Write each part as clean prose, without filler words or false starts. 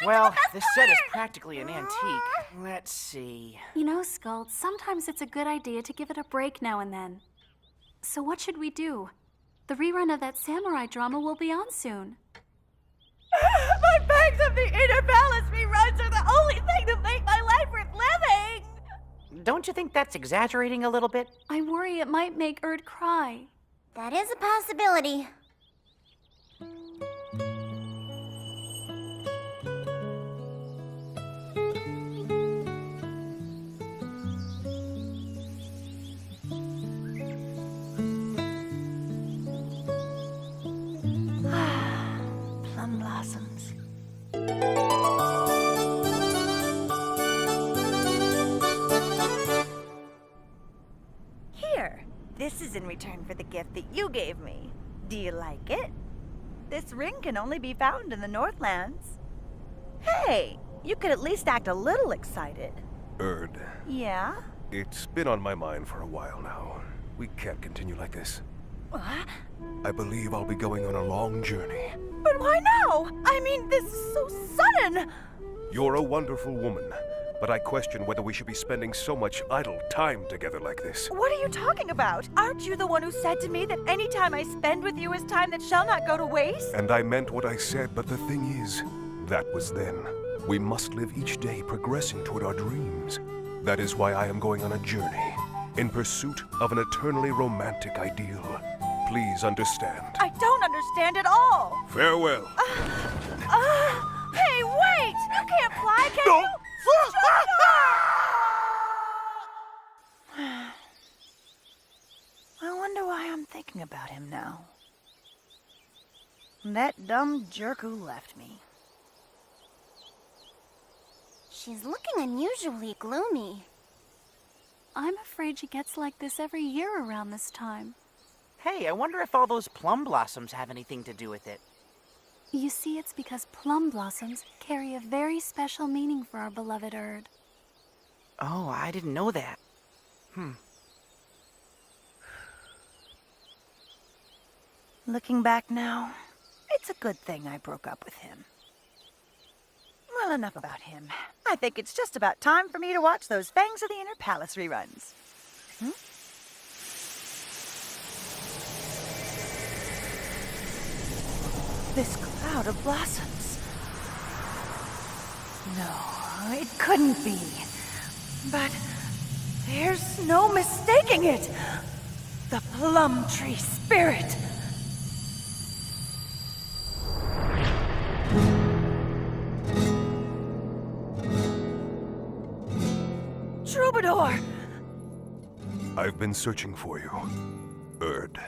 Well, this set is practically an antique. Let's see. You know, Skull, sometimes it's a good idea to give it a break now and then. So what should we do? The rerun of that samurai drama will be on soon. My bags of the Inner Palace reruns are the only thing that make my life worth living! Don't you think that's exaggerating a little bit? I worry it might make Erd cry. That is a possibility. Plum blossoms. Here, this is in return for the gift that you gave me. Do you like it? This ring can only be found in the Northlands. Hey, you could at least act a little excited. Erd, Yeah? it's been on my mind for a while now. We can't continue like this. What? I believe I'll be going on a long journey. But why now? I mean, this is so sudden! You're a wonderful woman, but I question whether we should be spending so much idle time together like this. What are you talking about? Aren't you the one who said to me that any time I spend with you is time that shall not go to waste? And I meant what I said, but the thing is, that was then. We must live each day progressing toward our dreams. That is why I am going on a journey, in pursuit of an eternally romantic ideal. Please understand. I don't understand at all. Farewell. Hey, wait! You can't fly, can No. you? I wonder why I'm thinking about him now. That dumb jerk who left me. She's looking unusually gloomy. I'm afraid she gets like this every year around this time. Hey, I wonder if all those plum blossoms have anything to do with it. You see, it's because plum blossoms carry a very special meaning for our beloved Erd. Oh, I didn't know that. Looking back now, it's a good thing I broke up with him. Well, enough about him. I think it's just about time for me to watch those Fangs of the Inner Palace reruns. This cloud of blossoms. No, it couldn't be. But there's no mistaking it. The plum tree spirit. Troubadour! I've been searching for you, Erd.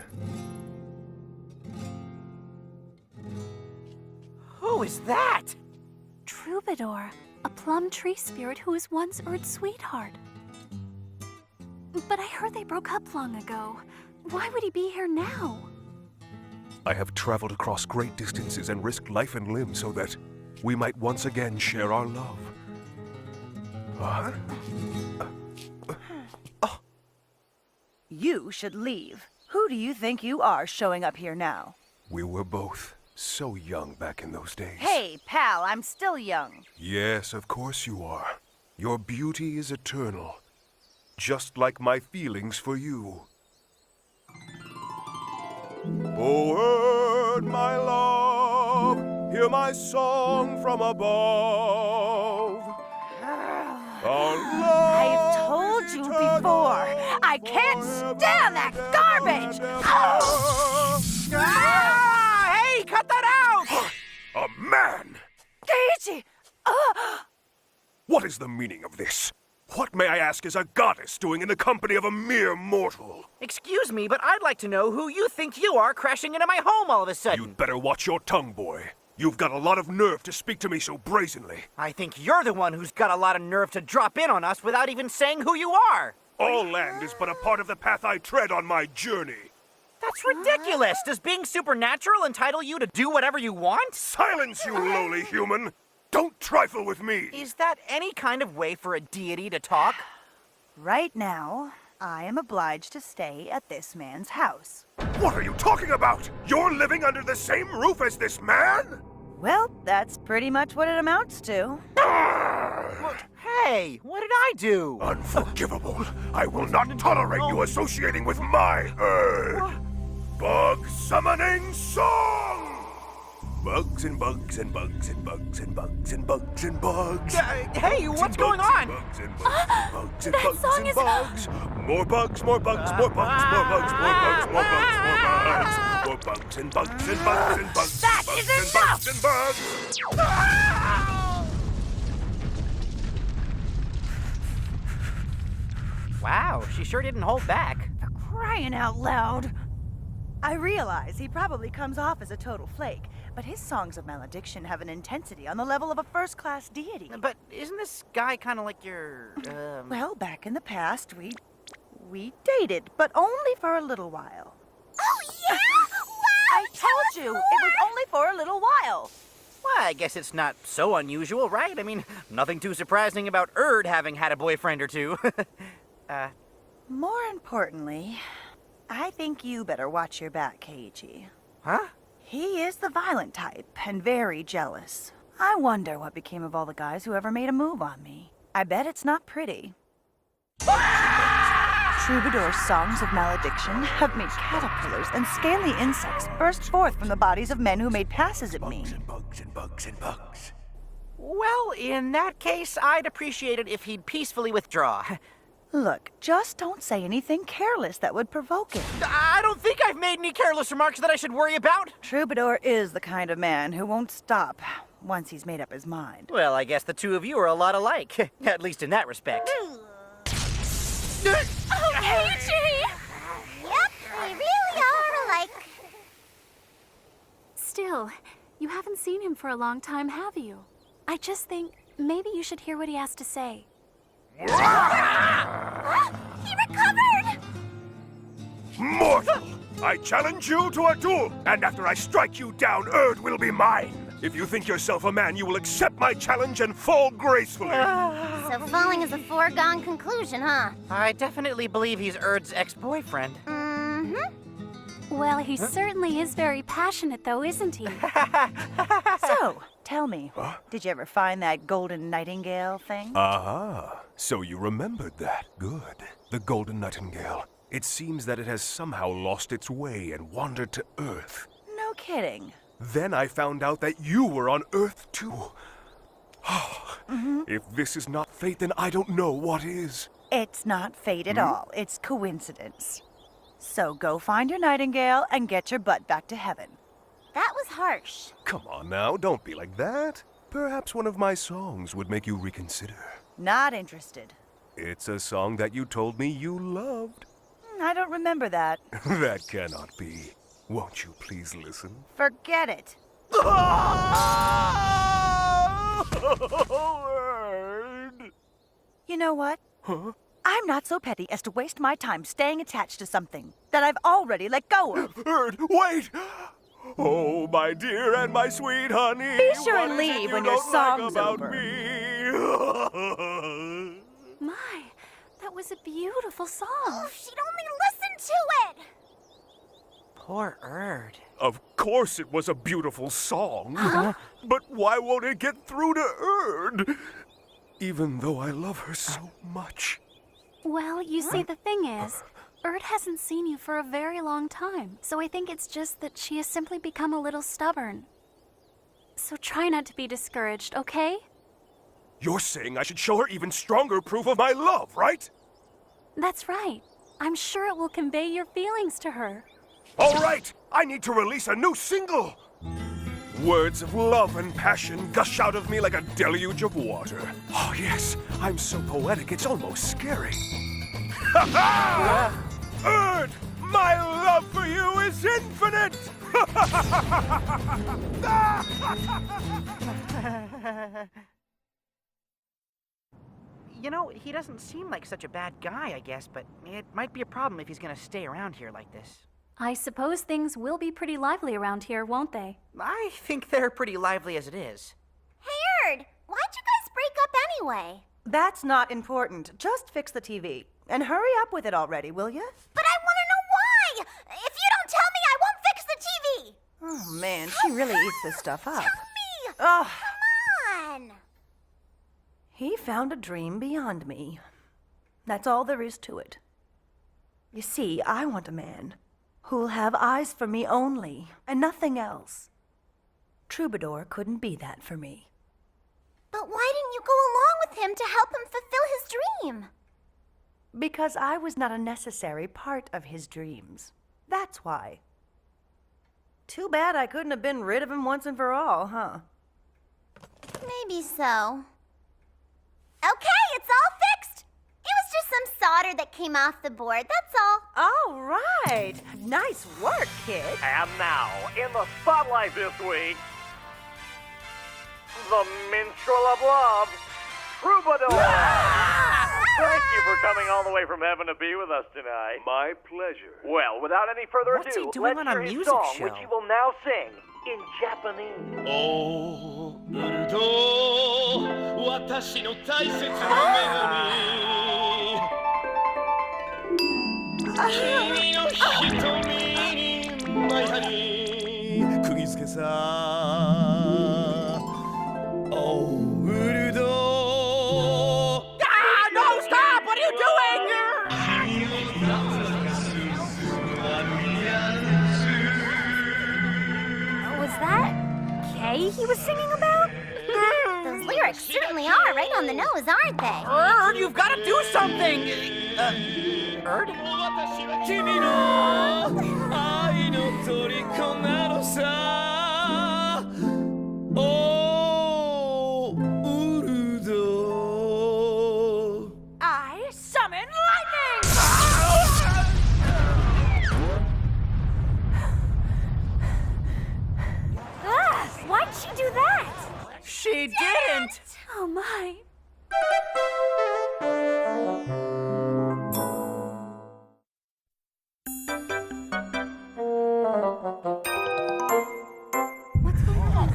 Who is that? Troubadour, a plum tree spirit who was once Erd's sweetheart. But I heard they broke up long ago. Why would he be here now? I have traveled across great distances and risked life and limb so that we might once again share our love. You should leave. Who do you think you are showing up here now? We were both so young back in those days. Hey, pal, I'm still young. Yes, of course you are. Your beauty is eternal, just like my feelings for you. Oh, Erd, my love, hear my song from above. Our love I've told you before, I can't stand that garbage! Hey, cut that out! A man! Daisy! What is the meaning of this? What, may I ask, is a goddess doing in the company of a mere mortal? Excuse me, but I'd like to know who you think you are crashing into my home all of a sudden. You'd better watch your tongue, boy. You've got a lot of nerve to speak to me so brazenly. I think you're the one who's got a lot of nerve to drop in on us without even saying who you are. All land is but a part of the path I tread on my journey. That's ridiculous. Does being supernatural entitle you to do whatever you want? Silence, you lowly human! Don't trifle with me! Is that any kind of way for a deity to talk? Right now, I am obliged to stay at this man's house. What are you talking about? You're living under the same roof as this man? Well, that's pretty much what it amounts to. Hey, what did I do? Unforgivable. I will not tolerate you associating with my herd. Bug summoning song! Bugs and bugs and bugs and bugs and bugs and bugs and bugs. Hey, what's going on? Bugs and bugs and bugs and that bugs song and is- bugs. More bugs, more bugs, more bugs, more bugs, more bugs, more bugs, more bugs. More bugs and bugs and bugs and bugs. That bugs is and enough! bugs and bugs. Wow, she sure didn't hold back. For crying out loud. I realize he probably comes off as a total flake, but his songs of malediction have an intensity on the level of a first-class deity. But isn't this guy kind of like your, Well, back in the past, we dated, but only for a little while. Oh, yeah? Wow! I told you, it was only for a little while. Well, I guess it's not so unusual, right? I mean, nothing too surprising about Erd having had a boyfriend or two. More importantly, I think you better watch your back, Keiichi. Huh? He is the violent type and very jealous. I wonder what became of all the guys who ever made a move on me. I bet it's not pretty. Troubadour's songs of malediction have made caterpillars and scaly insects burst forth from the bodies of men who made passes at me. Bugs and bugs and bugs and bugs. Well, in that case, I'd appreciate it if he'd peacefully withdraw. Look, just don't say anything careless that would provoke him. I don't think I've made any careless remarks that I should worry about. Troubadour is the kind of man who won't stop once he's made up his mind. Well, I guess the two of you are a lot alike, at least in that respect. Oh, Keiichi! Yep, they really are alike. Still, you haven't seen him for a long time, have you? I just think maybe you should hear what he has to say. He recovered! Mortal! I challenge you to a duel, and after I strike you down, Erd will be mine. If you think yourself a man, you will accept my challenge and fall gracefully. So falling is a foregone conclusion, huh? I definitely believe he's Erd's ex-boyfriend. Mm-hmm. Well, he certainly is very passionate, though, isn't he? So, tell me, did you ever find that golden nightingale thing? Aha, so you remembered that. Good. The Golden Nightingale. It seems that it has somehow lost its way and wandered to Earth. No kidding. Then I found out that you were on Earth too. If this is not fate, then I don't know what is. It's not fate at all. It's coincidence. So go find your nightingale and get your butt back to heaven. That was harsh. Come on now, don't be like that. Perhaps one of my songs would make you reconsider. Not interested. It's a song that you told me you loved. I don't remember that. That cannot be. Won't you please listen? Forget it. You know what? Huh? I'm not so petty as to waste my time staying attached to something that I've already let go of. Erd, wait! Oh, my dear and my sweet honey. Be sure what and is it leave you when your don't like song's about over. me? My, that was a beautiful song. Oh, she'd only listen to it! Poor Erd. Of course it was a beautiful song. But why won't it get through to Erd? Even though I love her so much. Well, you see, the thing is, Erd hasn't seen you for a very long time, so I think it's just that she has simply become a little stubborn. So try not to be discouraged, okay? You're saying I should show her even stronger proof of my love, right? That's right. I'm sure it will convey your feelings to her. All right, I need to release a new single. Words of love and passion gush out of me like a deluge of water. Oh, yes, I'm so poetic, it's almost scary. Ha ha! Erd, my love for you is infinite! You know, he doesn't seem like such a bad guy, I guess, but it might be a problem if he's gonna stay around here like this. I suppose things will be pretty lively around here, won't they? I think they're pretty lively as it is. Hey, Erd, why'd you guys break up anyway? That's not important. Just fix the TV. And hurry up with it already, will you? But I want to know why! If you don't tell me, I won't fix the TV! Oh, man, she really eats this stuff up. Tell me! Oh, Come on! he found a dream beyond me. That's all there is to it. You see, I want a man who'll have eyes for me only, and nothing else. Troubadour couldn't be that for me. But why didn't you go along with him to help him fulfill his dream? Because I was not a necessary part of his dreams. That's why. Too bad I couldn't have been rid of him once and for all, huh? Maybe so. Okay, it's all fixed. It was just some solder that came off the board, that's all. All right. Nice work, kid. And now, in the spotlight this week, the Minstrel of Love, Troubadour! Thank you for coming all the way from heaven to be with us tonight. My pleasure. Well, without any further What's he ado, doing let's on a hear his music song, show? which he will now sing in Japanese. おーウルド私の大切な女神君の瞳に舞いはに釘付けさおーウルド Ah, no, stop! What are you doing? Was that Kay he was singing about? Those lyrics certainly are right on the nose, aren't they? Erd, you've got to do something! Erd? 私は君の愛の虜なのさおーウルド I summon lightning! Why'd she do that? She didn't! Oh my. What's going on?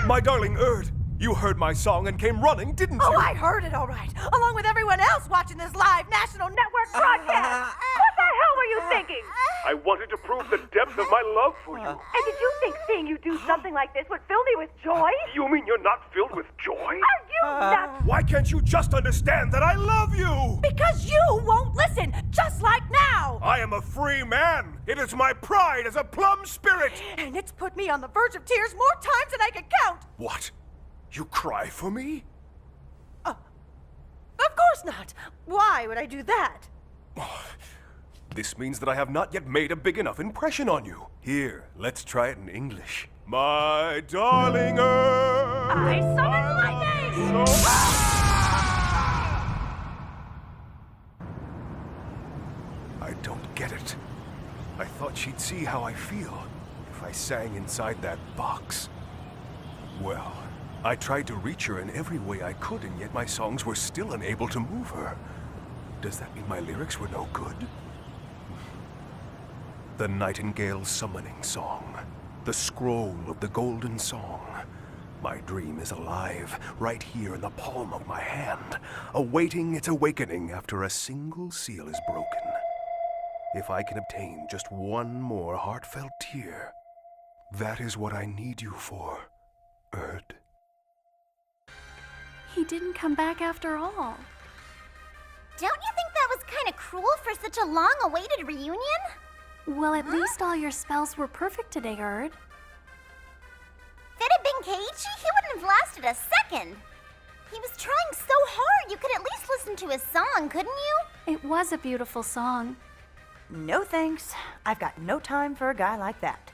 My darling Erd, you heard my song and came running, didn't you? Oh, I heard it all right, along with everyone else watching this live national network broadcast. What the hell were you thinking? I wanted to prove the depth of my love for you. And did you think seeing you do something like this would fill me with joy? You mean you're not filled with joy? Are you nuts? Why can't you just understand that I love you? Because you won't listen, just like now. I am a free man. It is my pride as a plum spirit. And it's put me on the verge of tears more times than I can count. What? You cry for me? Of course not. Why would I do that? This means that I have not yet made a big enough impression on you. Here, let's try it in English. My darling Earth. I summon lightning! I don't get it. I thought she'd see how I feel if I sang inside that box. Well, I tried to reach her in every way I could, and yet my songs were still unable to move her. Does that mean my lyrics were no good? The Nightingale's Summoning Song. The Scroll of the Golden Song. My dream is alive, right here in the palm of my hand, awaiting its awakening after a single seal is broken. If I can obtain just one more heartfelt tear, that is what I need you for, Erd. He didn't come back after all. Don't you think that was kind of cruel for such a long-awaited reunion? Well, at least all your spells were perfect today, Erd. If it had been Keiichi, he wouldn't have lasted a second. He was trying so hard, you could at least listen to his song, couldn't you? It was a beautiful song. No thanks. I've got no time for a guy like that.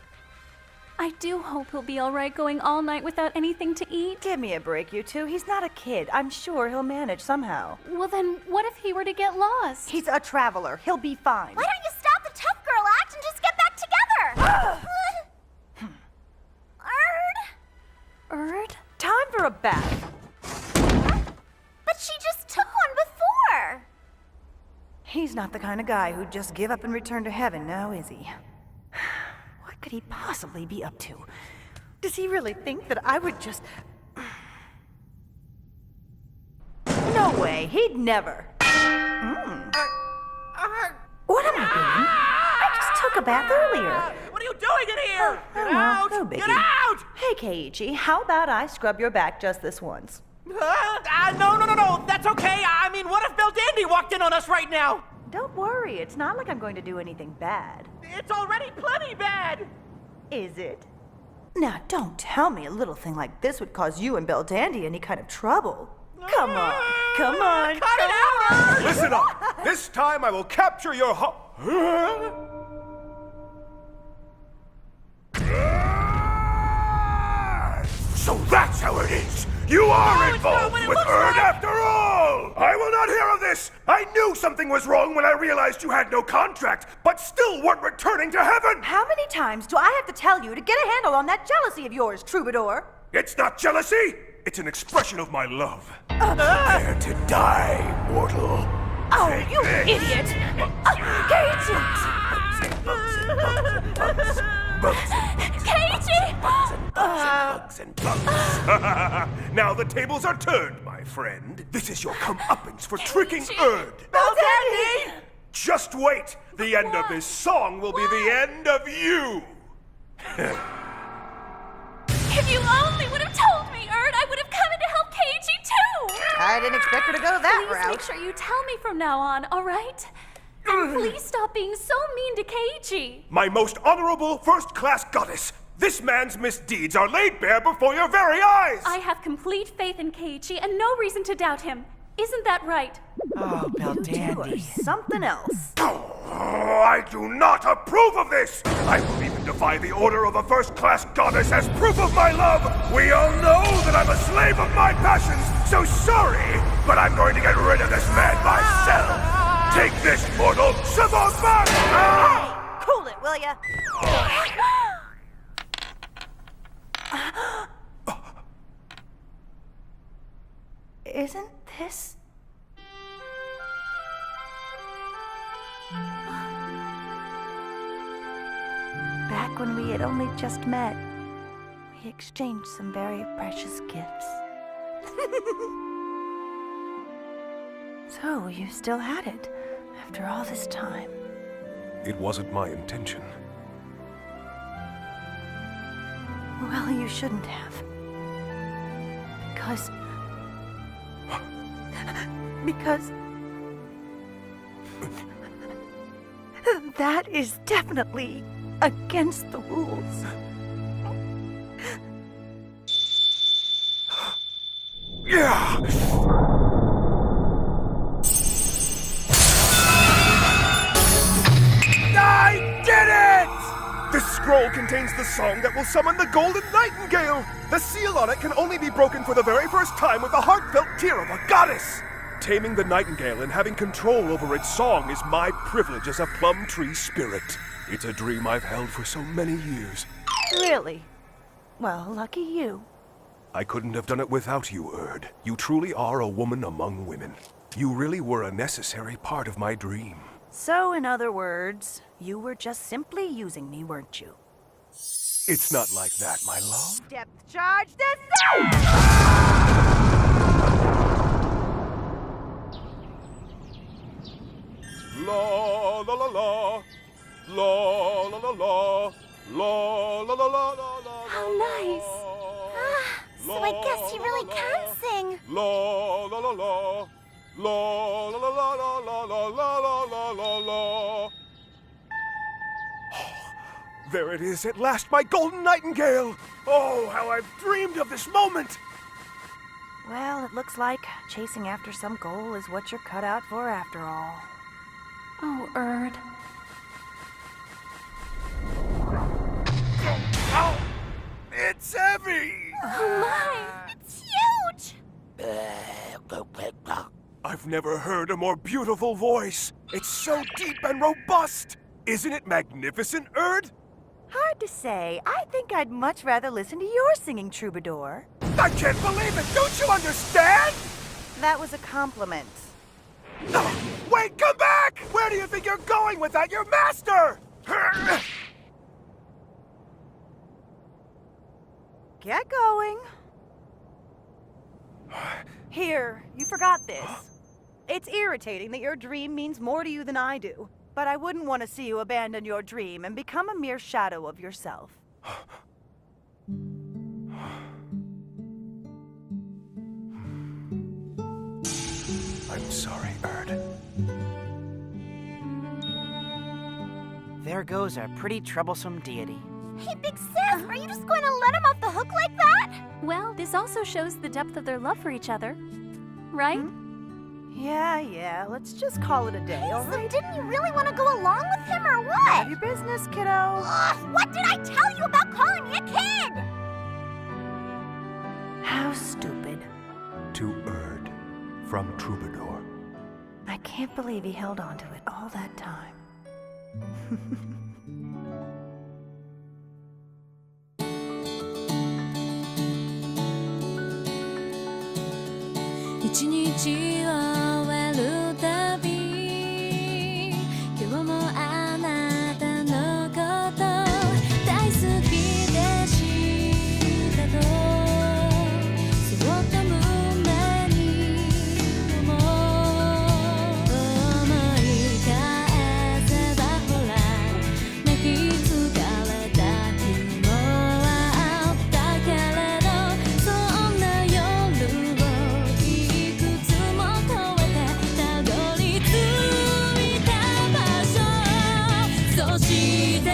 I do hope he'll be all right going all night without anything to eat. Give me a break, you two. He's not a kid. I'm sure he'll manage somehow. Well, then what if he were to get lost? He's a traveler. He'll be fine. Why don't you stop the tough girl act and just get back together? Erd? Time for a bath. But she just took one before. He's not the kind of guy who'd just give up and return to heaven, now is he? What could he possibly be up to? Does he really think that I would just... No way, he'd never. What am I doing? I just took took a bath earlier. What are you doing in here? Get well, out! no biggie. Get out! Hey, Keiichi, how about I scrub your back just this once? No. That's okay. I mean, what if Beldandy walked in on us right now? Don't worry, it's not like I'm going to do anything bad. It's already plenty bad. Is it? Now, don't tell me a little thing like this would cause you and Beldandy any kind of trouble. Come on. Cut it out! Listen up! This time I will capture your So that's how it is! You are involved with Erd after all! I will not hear of this! I knew something was wrong when I realized you had no contract, but still weren't returning to heaven! How many times do I have to tell you to get a handle on that jealousy of yours, Troubadour? It's not jealousy! It's an expression of my love. Prepare to die, mortal. Oh, Take you this. idiot! Bugs and bugs. Now the tables are turned, my friend. This is your comeuppance for tricking Erd. Beldandy! Just wait. The end of this song will be the end of you. If you only would have told me, Erd, I would have come in to help Keiichi too! I didn't expect her to go that Please make sure you tell me from now on, all right? And please stop being so mean to Keiichi. My most honorable first-class goddess, this man's misdeeds are laid bare before your very eyes! I have complete faith in Keiichi and no reason to doubt him. Isn't that right? Oh, You are Beldandy. something else. Oh, I do not approve of this! I will even defy the order of a first-class goddess as proof of my love! We all know that I'm a slave of my passions, so sorry, but I'm going to get rid of this man myself! Take this, mortal! Savant! Cool it, will ya? Isn't this... Back when we had only just met, we exchanged some very precious gifts. So, you still had it, after all this time. It wasn't my intention. Well, you shouldn't have. Because that is definitely against the rules. Yeah! I did it! This scroll contains the song that will summon the Golden Nightingale! The seal on it can only be broken for the very first time with the heartfelt tear of a goddess! Taming the nightingale and having control over its song is my privilege as a plum tree spirit. It's a dream I've held for so many years. Really? Well, lucky you. I couldn't have done it without you, Erd. You truly are a woman among women. You really were a necessary part of my dream. So, in other words, you were just simply using me, weren't you? It's not like that, my love. Depth charge this! La la la la, la la la la, la la la la la la. How nice. So I guess you really can sing. La la la la, la la la la la la la la la la. There it is at last, my golden nightingale! Oh, how I've dreamed of this moment! Well, it looks like chasing after some goal is what you're cut out for after all. Oh, Erd. Oh, it's heavy! Oh my! It's huge! I've never heard a more beautiful voice. It's so deep and robust. Isn't it magnificent, Erd? Hard to say. I think I'd much rather listen to your singing, Troubadour. I can't believe it. Don't you understand? That was a compliment. Oh, wait, come back! Where do you think you're going without your master? Get going. Here, you forgot this. It's irritating that your dream means more to you than I do. but I wouldn't want to see you abandon your dream and become a mere shadow of yourself. I'm sorry, Erd. There goes a pretty troublesome deity. Hey, Big Sis, are you just going to let him off the hook like that? Well, this also shows the depth of their love for each other. Right? Yeah, let's just call it a day, all So right? didn't you really want to go along with him or what? Have your business, kiddo. Ugh, what did I tell you about calling me a kid? How stupid. To Erd, from Troubadour. I can't believe he held on to it all that time. Each日を終えるたび今日もあなたのこと大好きでしたとそっと胸に思い返せばほら泣き疲れた日もあったけれどそんな夜をそして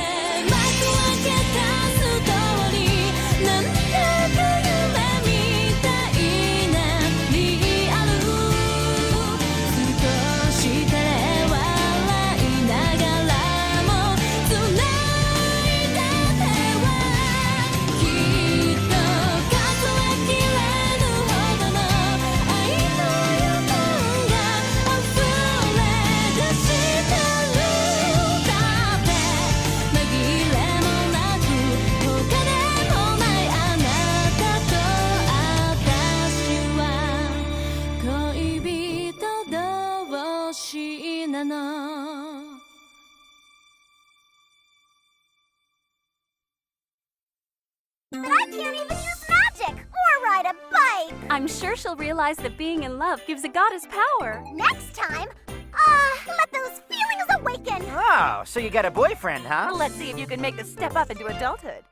幕開けたストーリーなんだか夢みたいなリアル少し照れ笑いながらも繋いだ手はきっと数えきれぬほどの愛の予感が溢れ出してる紛れもなく他でもないあなたと私は恋人同士なのBut I can't even use magic or ride a bike. I'm sure she'll realize that being in love gives a goddess power. Next time, let those feelings awaken. Oh, so you got a boyfriend, huh? Let's see if you can make the step up into adulthood.